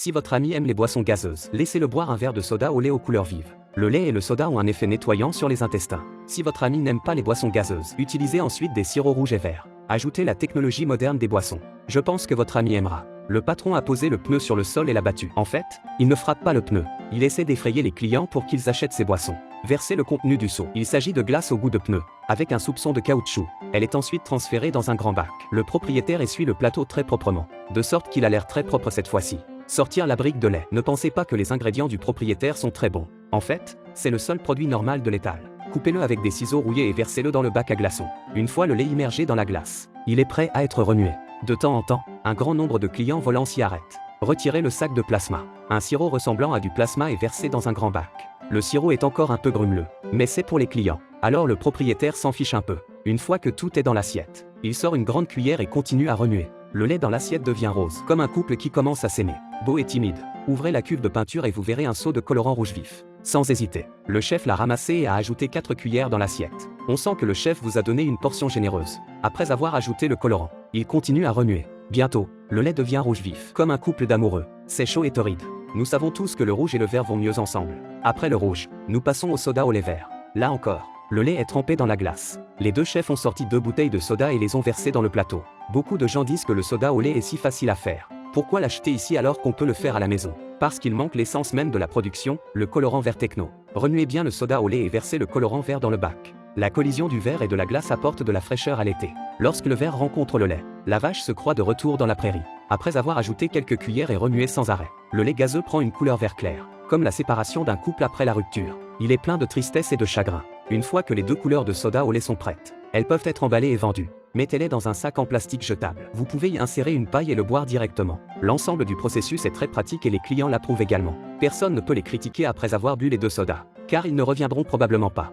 Si votre ami aime les boissons gazeuses, laissez-le boire un verre de soda au lait aux couleurs vives. Le lait et le soda ont un effet nettoyant sur les intestins. Si votre ami n'aime pas les boissons gazeuses, utilisez ensuite des sirops rouges et verts. Ajoutez la technologie moderne des boissons. Je pense que votre ami aimera. Le patron a posé le pneu sur le sol et l'a battu. En fait, il ne frappe pas le pneu. Il essaie d'effrayer les clients pour qu'ils achètent ses boissons. Versez le contenu du seau. Il s'agit de glace au goût de pneu, avec un soupçon de caoutchouc. Elle est ensuite transférée dans un grand bac. Le propriétaire essuie le plateau très proprement, de sorte qu'il a l'air très propre cette fois-ci. Sortir la brique de lait. Ne pensez pas que les ingrédients du propriétaire sont très bons. En fait, c'est le seul produit normal de l'étal. Coupez-le avec des ciseaux rouillés et versez-le dans le bac à glaçons. Une fois le lait immergé dans la glace, il est prêt à être remué. De temps en temps, un grand nombre de clients volants s'y arrêtent. Retirez le sac de plasma. Un sirop ressemblant à du plasma est versé dans un grand bac. Le sirop est encore un peu grumeleux, mais c'est pour les clients. Alors le propriétaire s'en fiche un peu. Une fois que tout est dans l'assiette, il sort une grande cuillère et continue à remuer. Le lait dans l'assiette devient rose, comme un couple qui commence à s'aimer. Beau et timide. Ouvrez la cuve de peinture et vous verrez un seau de colorant rouge vif. Sans hésiter, le chef l'a ramassé et a ajouté 4 cuillères dans l'assiette. On sent que le chef vous a donné une portion généreuse. Après avoir ajouté le colorant, il continue à remuer. Bientôt, le lait devient rouge vif, comme un couple d'amoureux. C'est chaud et torride. Nous savons tous que le rouge et le vert vont mieux ensemble. Après le rouge, nous passons au soda au lait vert. Là encore, le lait est trempé dans la glace. Les deux chefs ont sorti 2 bouteilles de soda et les ont versées dans le plateau. Beaucoup de gens disent que le soda au lait est si facile à faire. Pourquoi l'acheter ici alors qu'on peut le faire à la maison? Parce qu'il manque l'essence même de la production, le colorant vert techno. Remuez bien le soda au lait et versez le colorant vert dans le bac. La collision du verre et de la glace apporte de la fraîcheur à l'été. Lorsque le verre rencontre le lait, la vache se croit de retour dans la prairie. Après avoir ajouté quelques cuillères et remué sans arrêt, le lait gazeux prend une couleur vert clair, comme la séparation d'un couple après la rupture. Il est plein de tristesse et de chagrin. Une fois que les 2 couleurs de soda au lait sont prêtes, elles peuvent être emballées et vendues. Mettez-les dans un sac en plastique jetable. Vous pouvez y insérer une paille et le boire directement. L'ensemble du processus est très pratique et les clients l'approuvent également. Personne ne peut les critiquer après avoir bu les 2 sodas, car ils ne reviendront probablement pas.